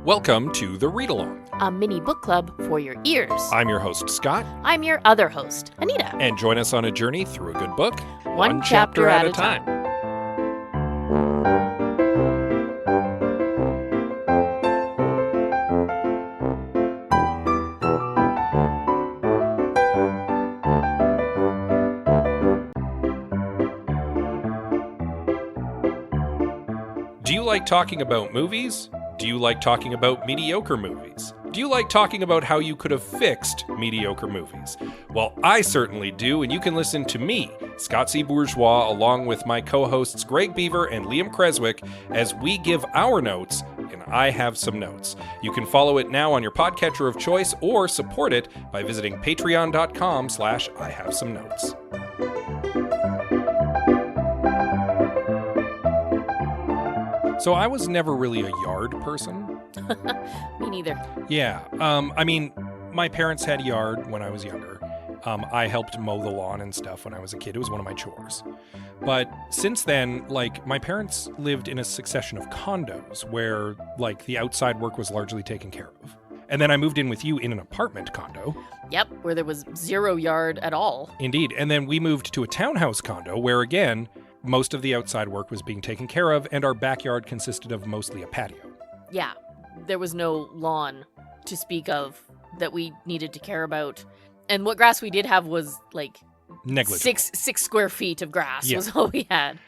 Welcome to The Read Along, a mini book club for your ears. I'm your host, Scott. I'm your other host, Anita. And join us on a journey through a good book, one chapter at a time. Do you like talking about movies? Do you like talking about mediocre movies? Do you like talking about how you could have fixed mediocre movies? Well, I certainly do, and you can listen to me, Scott C. Bourgeois, along with my co-hosts Greg Beaver and Liam Creswick, as we give our notes, and I have some notes. You can follow it now on your podcatcher of choice, or support it by visiting patreon.com/IHaveSomeNotes. So I was never really a yard person. Me neither. Yeah. My parents had a yard when I was younger. I helped mow the lawn and stuff when I was a kid. It was one of my chores. But since then, my parents lived in a succession of condos where, the outside work was largely taken care of. And then I moved in with you in an apartment condo. Yep, where there was zero yard at all. Indeed. And then we moved to a townhouse condo where, again, most of the outside work was being taken care of, and our backyard consisted of mostly a patio. Yeah, there was no lawn to speak of that we needed to care about. And what grass we did have was, negligible. Six square feet of grass Yeah. was all we had.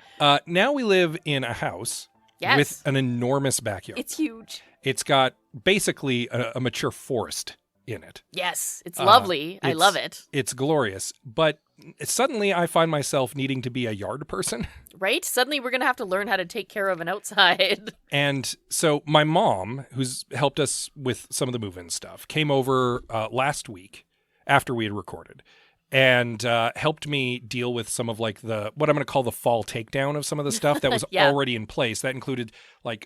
Now we live in a house with an enormous backyard. It's huge. It's got basically a mature forest in it. Yes, it's lovely. I love it. It's glorious. But suddenly I find myself needing to be a yard person. Right? Suddenly we're going to have to learn how to take care of an outside. And so my mom, who's helped us with some of the move-in stuff, came over last week after we had recorded and helped me deal with some of what I'm going to call the fall takedown of some of the stuff that was already in place. That included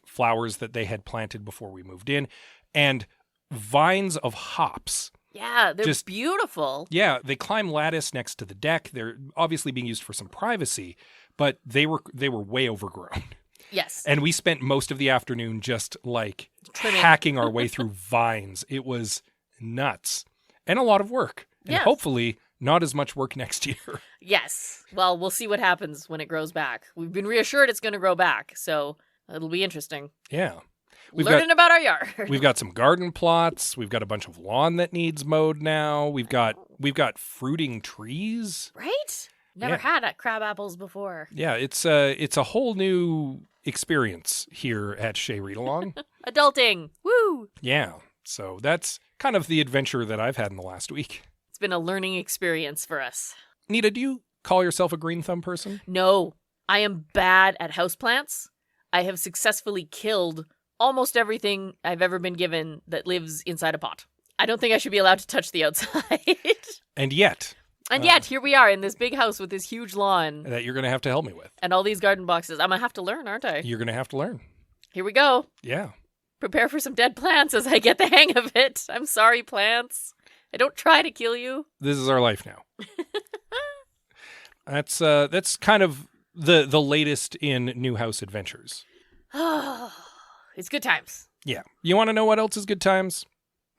flowers that they had planted before we moved in and vines of hops. Yeah, they're just beautiful. Yeah, they climb lattice next to the deck. They're obviously being used for some privacy, but they were way overgrown. Yes. And we spent most of the afternoon just trimming, hacking our way through vines. It was nuts and a lot of work. And hopefully not as much work next year. Yes. Well, we'll see what happens when it grows back. We've been reassured it's going to grow back, so it'll be interesting. Yeah. Learning about our yard. We've got some garden plots. We've got a bunch of lawn that needs mowed now. We've got fruiting trees. Right? Never had crab apples before. Yeah, it's a whole new experience here at Shea Read Along. Adulting. Woo! Yeah. So that's kind of the adventure that I've had in the last week. It's been a learning experience for us. Nita, do you call yourself a green thumb person? No. I am bad at houseplants. I have successfully killed almost everything I've ever been given that lives inside a pot. I don't think I should be allowed to touch the outside. And yet, here we are in this big house with this huge lawn. That you're going to have to help me with. And all these garden boxes. I'm going to have to learn, aren't I? You're going to have to learn. Here we go. Yeah. Prepare for some dead plants as I get the hang of it. I'm sorry, plants. I don't try to kill you. This is our life now. That's kind of the latest in new house adventures. It's good times. Yeah. You want to know what else is good times?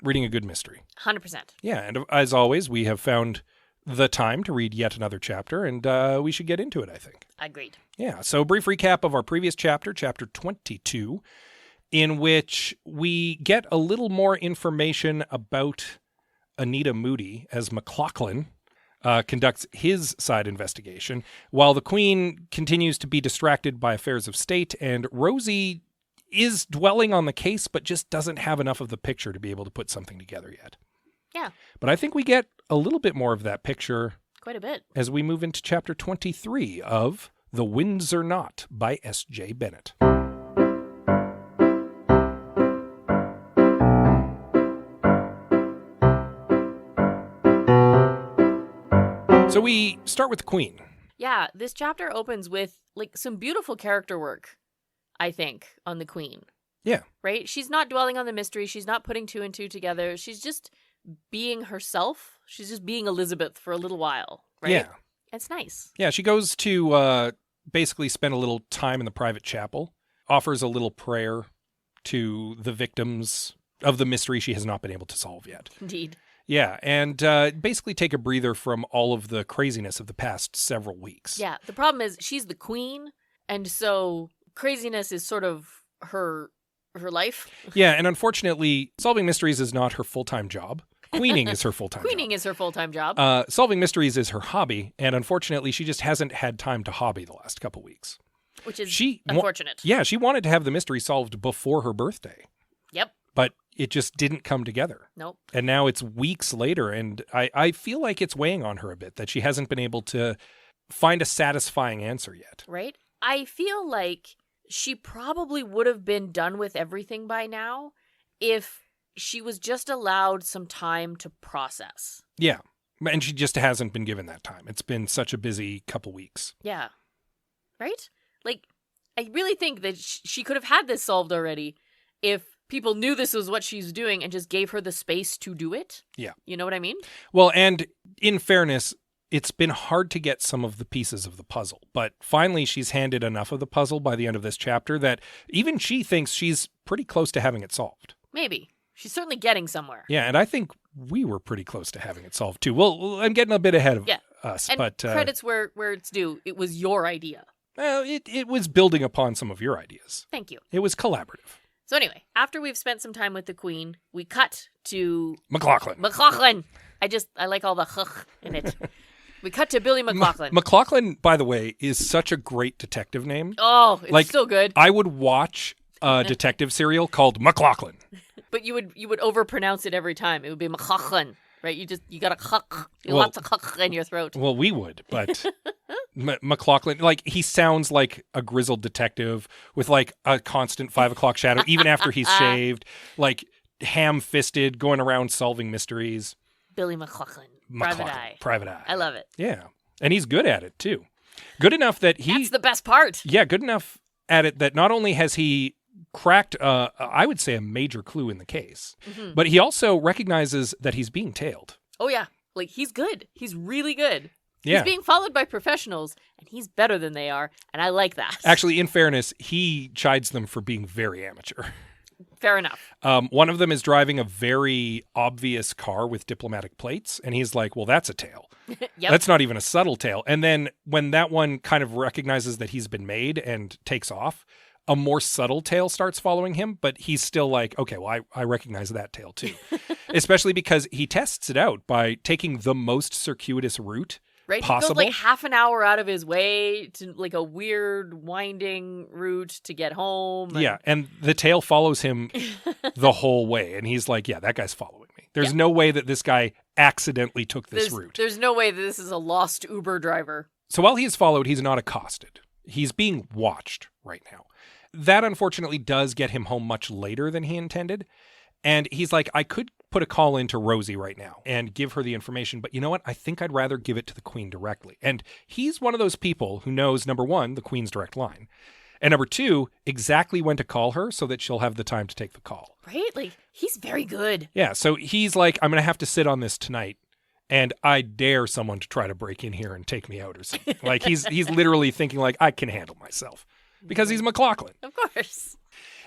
Reading a good mystery. 100%. Yeah, and as always, we have found the time to read yet another chapter, and we should get into it, I think. Agreed. Yeah, so brief recap of our previous chapter, chapter 22, in which we get a little more information about Anita Moody as MacLachlan conducts his side investigation, while the Queen continues to be distracted by affairs of state, and Rosie is dwelling on the case, but just doesn't have enough of the picture to be able to put something together yet. Yeah. But I think we get a little bit more of that picture. Quite a bit. As we move into chapter 23 of The Windsor Knot by S.J. Bennett. So we start with the Queen. Yeah, this chapter opens with some beautiful character work, I think, on the Queen. Yeah. Right? She's not dwelling on the mystery. She's not putting two and two together. She's just being herself. She's just being Elizabeth for a little while, right? Yeah. It's nice. Yeah, she goes to basically spend a little time in the private chapel, offers a little prayer to the victims of the mystery she has not been able to solve yet. Indeed. Yeah, and basically take a breather from all of the craziness of the past several weeks. Yeah, the problem is she's the queen, and so craziness is sort of her life. Yeah, and unfortunately, solving mysteries is not her full-time job. Queening is her full-time job. Queening is her full-time job. Solving mysteries is her hobby, and unfortunately, she just hasn't had time to hobby the last couple weeks. Which is unfortunate. Yeah, she wanted to have the mystery solved before her birthday. Yep. But it just didn't come together. Nope. And now it's weeks later, and I feel like it's weighing on her a bit that she hasn't been able to find a satisfying answer yet. Right? I feel like she probably would have been done with everything by now if she was just allowed some time to process. Yeah. And she just hasn't been given that time. It's been such a busy couple weeks. Yeah. Right? Like, I really think that she could have had this solved already if people knew this was what she's doing and just gave her the space to do it. Yeah. You know what I mean? Well, and in fairness, it's been hard to get some of the pieces of the puzzle, but finally she's handed enough of the puzzle by the end of this chapter that even she thinks she's pretty close to having it solved. Maybe. She's certainly getting somewhere. Yeah, and I think we were pretty close to having it solved too. Well, I'm getting a bit ahead of us, and but credits where it's due. It was your idea. Well, it was building upon some of your ideas. Thank you. It was collaborative. So anyway, after we've spent some time with the queen, we cut to MacLachlan. MacLachlan. I like all the "huh" in it. We cut to Billy MacLachlan. MacLachlan, by the way, is such a great detective name. Oh, it's so good. I would watch a detective serial called MacLachlan. But you would overpronounce it every time. It would be MacLachlan, right? You got a huck, Well, lots of huck in your throat. Well, we would, but MacLachlan, like, he sounds like a grizzled detective with like a constant 5 o'clock shadow, even after he's shaved, like ham-fisted, going around solving mysteries. Billy MacLachlan. Private Eye. I love it. Yeah. And he's good at it too. Good enough that That's the best part. Yeah, good enough at it that not only has he cracked, I would say, a major clue in the case, but he also recognizes that he's being tailed. Oh, yeah. Like, he's good. He's really good. Yeah. He's being followed by professionals, and he's better than they are, and I like that. Actually, in fairness, he chides them for being very amateur. Fair enough. One of them is driving a very obvious car with diplomatic plates, and he's like, well, that's a tail. Yep. That's not even a subtle tail. And then when that one kind of recognizes that he's been made and takes off, a more subtle tail starts following him, but he's still like, okay, well, I recognize that tail too. Especially because he tests it out by taking the most circuitous route possible. He goes like half an hour out of his way to like a weird winding route to get home. Yeah, and the tail follows him the whole way. And he's like, yeah, that guy's following me. There's no way that this guy accidentally took this route. There's no way that this is a lost Uber driver. So while he is followed, he's not accosted. He's being watched right now. That unfortunately does get him home much later than he intended. And he's like, I could put a call into Rosie right now and give her the information, but you know what? I think I'd rather give it to the Queen directly. And he's one of those people who knows, number one, the Queen's direct line, and number two, exactly when to call her so that she'll have the time to take the call. Right? Like, he's very good. Yeah, so he's like, I'm going to have to sit on this tonight, and I dare someone to try to break in here and take me out or something. Like, he's literally thinking, like, I can handle myself. Because he's MacLachlan. Of course.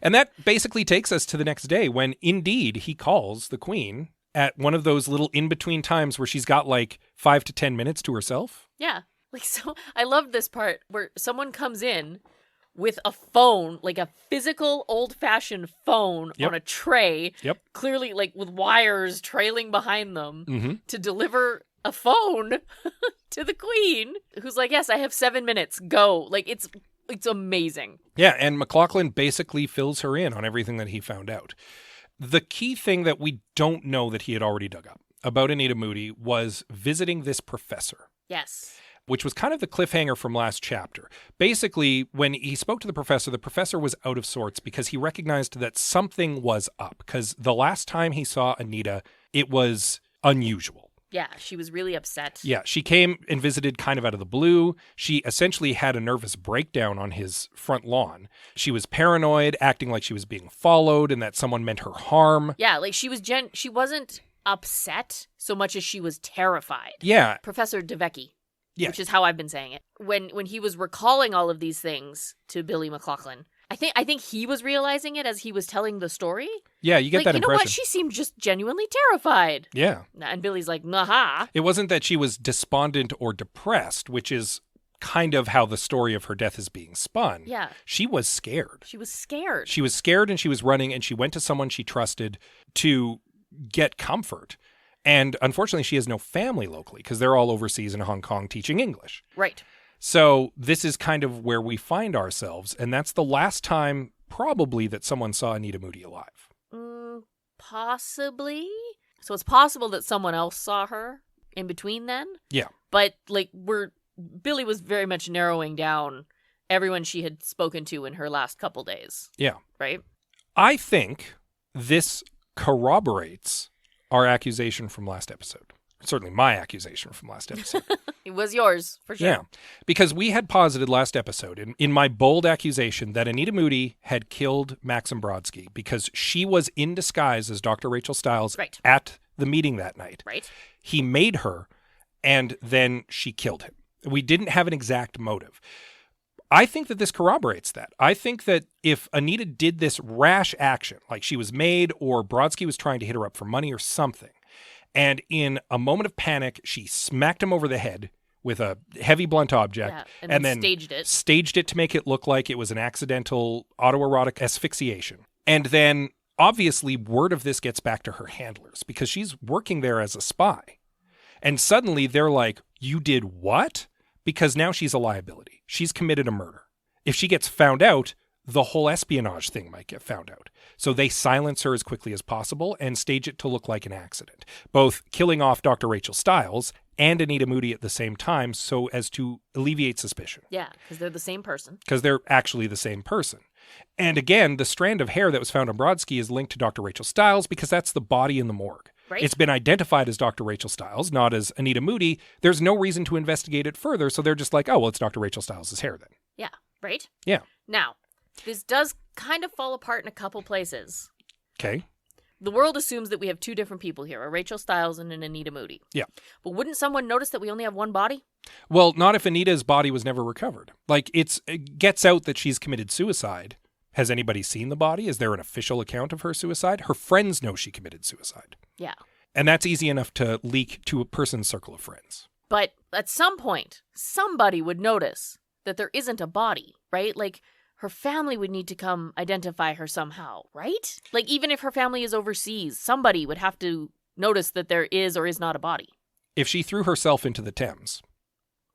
And that basically takes us to the next day when, indeed, he calls the Queen at one of those little in-between times where she's got like 5 to 10 minutes to herself. Yeah. Like, so I love this part where someone comes in with a phone, like a physical old-fashioned phone on a tray, clearly like with wires trailing behind them to deliver a phone to the Queen, who's like, yes, I have 7 minutes, go. Like, it's amazing. Yeah, and MacLachlan basically fills her in on everything that he found out. The key thing that we don't know that he had already dug up about Anita Moody was visiting this professor. Yes. Which was kind of the cliffhanger from last chapter. Basically, when he spoke to the professor was out of sorts because he recognized that something was up. Because the last time he saw Anita, it was unusual. Yeah, she was really upset. Yeah, she came and visited kind of out of the blue. She essentially had a nervous breakdown on his front lawn. She was paranoid, acting like she was being followed and that someone meant her harm. Yeah, like she wasn't upset so much as she was terrified. Yeah. Professor DeVecchi, which is how I've been saying it. When he was recalling all of these things to Billy MacLachlan, I think he was realizing it as he was telling the story. Yeah, you get that impression. You know what? She seemed just genuinely terrified. Yeah. And Billy's like, nah. It wasn't that she was despondent or depressed, which is kind of how the story of her death is being spun. Yeah. She was scared. She was scared. She was scared and she was running, and she went to someone she trusted to get comfort. And unfortunately, she has no family locally because they're all overseas in Hong Kong teaching English. Right. So this is kind of where we find ourselves, and that's the last time probably that someone saw Anita Moody alive. Possibly. So it's possible that someone else saw her in between then. Yeah. But Billy was very much narrowing down everyone she had spoken to in her last couple days. Yeah. Right? I think this corroborates our accusation from last episode. Certainly my accusation from last episode. It was yours, for sure. Yeah, because we had posited last episode in my bold accusation that Anita Moody had killed Maxim Brodsky because she was in disguise as Dr. Rachel Stiles at the meeting that night. Right. He made her, and then she killed him. We didn't have an exact motive. I think that this corroborates that. I think that if Anita did this rash action, like she was made or Brodsky was trying to hit her up for money or something, and in a moment of panic, she smacked him over the head with a heavy blunt object and then staged it to make it look like it was an accidental autoerotic asphyxiation. And then obviously word of this gets back to her handlers because she's working there as a spy. And suddenly they're like, you did what? Because now she's a liability. She's committed a murder. If she gets found out, the whole espionage thing might get found out. So they silence her as quickly as possible and stage it to look like an accident, both killing off Dr. Rachel Stiles and Anita Moody at the same time so as to alleviate suspicion. Yeah, because they're the same person. Because they're actually the same person. And again, the strand of hair that was found on Brodsky is linked to Dr. Rachel Stiles because that's the body in the morgue. Right. It's been identified as Dr. Rachel Stiles, not as Anita Moody. There's no reason to investigate it further, so they're just like, oh, well, it's Dr. Rachel Stiles' hair then. Yeah, right? Yeah. Now, this does kind of fall apart in a couple places. Okay. The world assumes that we have two different people here, a Rachel Stiles and an Anita Moody. Yeah. But wouldn't someone notice that we only have one body? Well, not if Anita's body was never recovered. Like, it gets out that she's committed suicide. Has anybody seen the body? Is there an official account of her suicide? Her friends know she committed suicide. Yeah. And that's easy enough to leak to a person's circle of friends. But at some point, somebody would notice that there isn't a body, right? Like, her family would need to come identify her somehow, right? Like, even if her family is overseas, somebody would have to notice that there is or is not a body. If she threw herself into the Thames,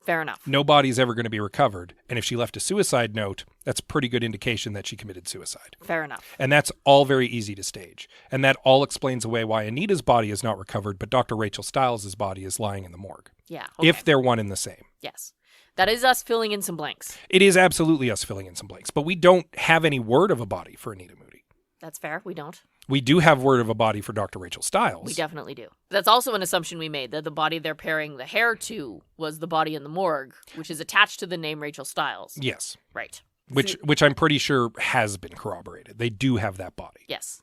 fair enough. No body's ever going to be recovered. And if she left a suicide note, that's a pretty good indication that she committed suicide. Fair enough. And that's all very easy to stage. And that all explains away why Anita's body is not recovered, but Dr. Rachel Stiles' body is lying in the morgue. Yeah. Okay. If they're one and the same. Yes. That is us filling in some blanks. It is absolutely us filling in some blanks. But we don't have any word of a body for Anita Moody. That's fair. We don't. We do have word of a body for Dr. Rachel Stiles. We definitely do. That's also an assumption we made, that the body they're pairing the hair to was the body in the morgue, which is attached to the name Rachel Stiles. Yes. Right. Which I'm pretty sure has been corroborated. They do have that body. Yes,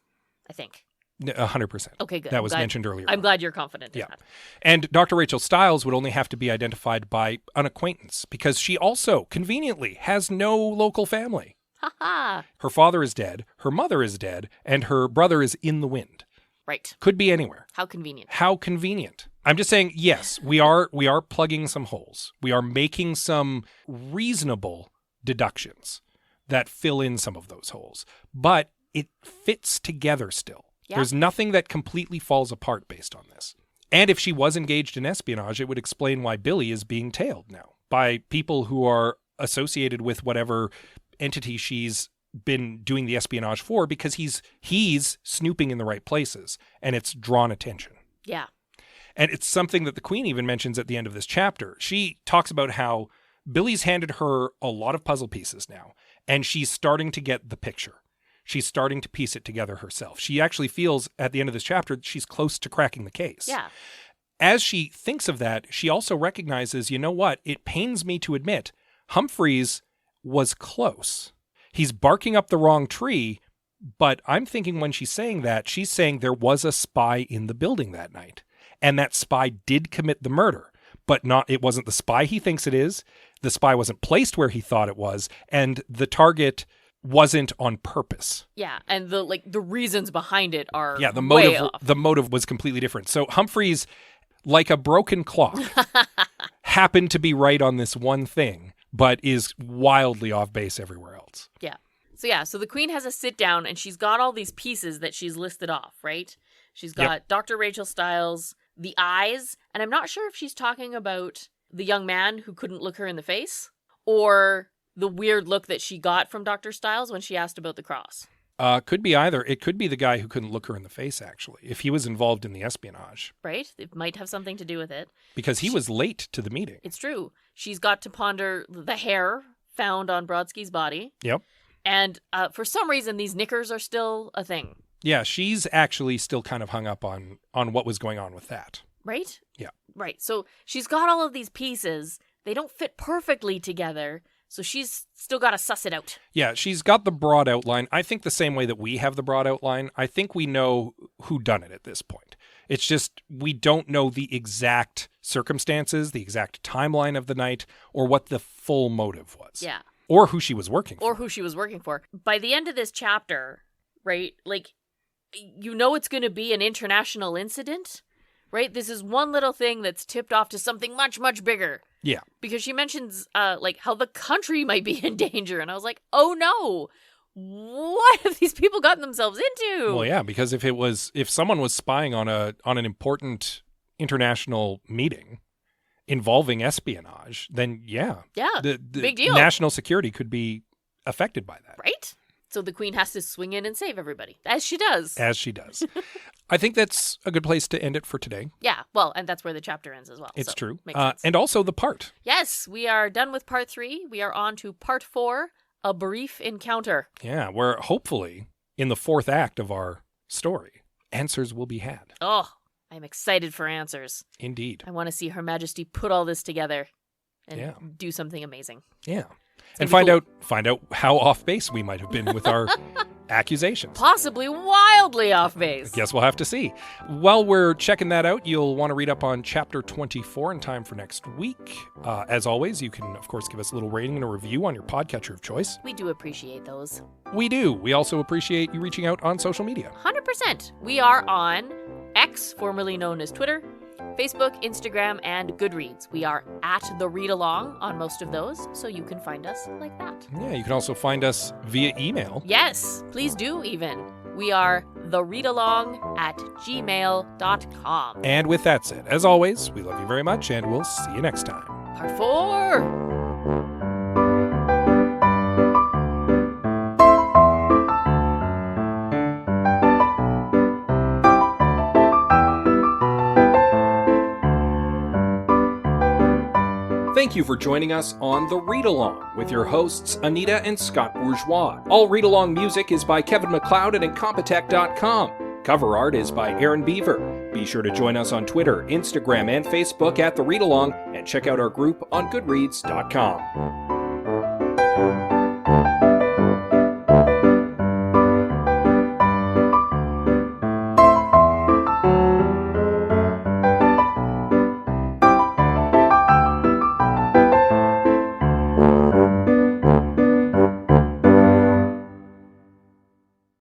I think. 100%. Okay, good. That was mentioned earlier. I'm glad you're confident in that. And Dr. Rachel Stiles would only have to be identified by an acquaintance because she also, conveniently, has no local family. Ha-ha. Her father is dead, her mother is dead, and her brother is in the wind. Right. Could be anywhere. How convenient. How convenient. I'm just saying, yes, we are plugging some holes. We are making some reasonable deductions that fill in some of those holes. But it fits together still. Yeah. There's nothing that completely falls apart based on this. And if she was engaged in espionage, it would explain why Billy is being tailed now by people who are associated with whatever entity she's been doing the espionage for, because he's snooping in the right places and it's drawn attention. Yeah. And it's something that the Queen even mentions at the end of this chapter. She talks about how Billy's handed her a lot of puzzle pieces now, and she's starting to get the picture. She's starting to piece it together herself. She actually feels at the end of this chapter she's close to cracking the case. Yeah. As she thinks of that, she also recognizes, you know what? It pains me to admit, Humphreys was close. He's barking up the wrong tree, but I'm thinking when she's saying that, she's saying there was a spy in the building that night. And that spy did commit the murder, but it wasn't the spy he thinks it is. The spy wasn't placed where he thought it was. And the target wasn't on purpose. Yeah, and the reasons behind it are the way off. The motive was completely different. So Humphreys, like a broken clock, happened to be right on this one thing, but is wildly off base everywhere else. Yeah. So the Queen has a sit down, and she's got all these pieces that she's listed off, right? She's got Dr. Rachel Stiles, the eyes, and I'm not sure if she's talking about the young man who couldn't look her in the face, or the weird look that she got from Dr. Stiles when she asked about the cross. Could be either. It could be the guy who couldn't look her in the face, actually, if he was involved in the espionage. Right? It might have something to do with it. Because he was late to the meeting. It's true. She's got to ponder the hair found on Brodsky's body. Yep. And for some reason, these knickers are still a thing. Yeah, she's actually still kind of hung up on what was going on with that. Right? Yeah. Right. So she's got all of these pieces. They don't fit perfectly together. So she's still got to suss it out. Yeah, she's got the broad outline. I think the same way that we have the broad outline. I think we know who done it at this point. It's just we don't know the exact circumstances, the exact timeline of the night, or what the full motive was. Yeah. Or who she was working for. By the end of this chapter, right, like, you know it's going to be an international incident, right? This is one little thing that's tipped off to something much, much bigger. Yeah. Because she mentions, how the country might be in danger. And I was like, oh no, what have these people gotten themselves into? Well, yeah, because if someone was spying on an important international meeting involving espionage, then the big deal. National security could be affected by that. Right? So the Queen has to swing in and save everybody, as she does. I think that's a good place to end it for today. Yeah, well, and that's where the chapter ends as well. It's true. Makes sense. And also the part. Yes, we are done with part 3. We are on to part 4, A Brief Encounter. Yeah, where hopefully in the 4th act of our story, answers will be had. Oh, I'm excited for answers. Indeed. I want to see Her Majesty put all this together and do something amazing. Yeah. And find out how off base we might have been with our accusations. Possibly wildly off base. I guess we'll have to see. While we're checking that out, you'll want to read up on Chapter 24 in time for next week. As always, you can, of course, give us a little rating and a review on your podcatcher of choice. We do appreciate those. We do. We also appreciate you reaching out on social media. 100%. We are on X, formerly known as Twitter, Facebook, Instagram, and Goodreads. We are at The Read Along on most of those, so you can find us like that. Yeah, you can also find us via email. Yes, please do even. We are thereadalong@gmail.com. And with that said, as always, we love you very much, and we'll see you next time. Part 4! Thank you for joining us on The Read Along with your hosts, Anita and Scott Bourgeois. All Read Along music is by Kevin MacLeod at Incompetech.com. Cover art is by Aaron Beaver. Be sure to join us on Twitter, Instagram, and Facebook at The Read Along, and check out our group on Goodreads.com.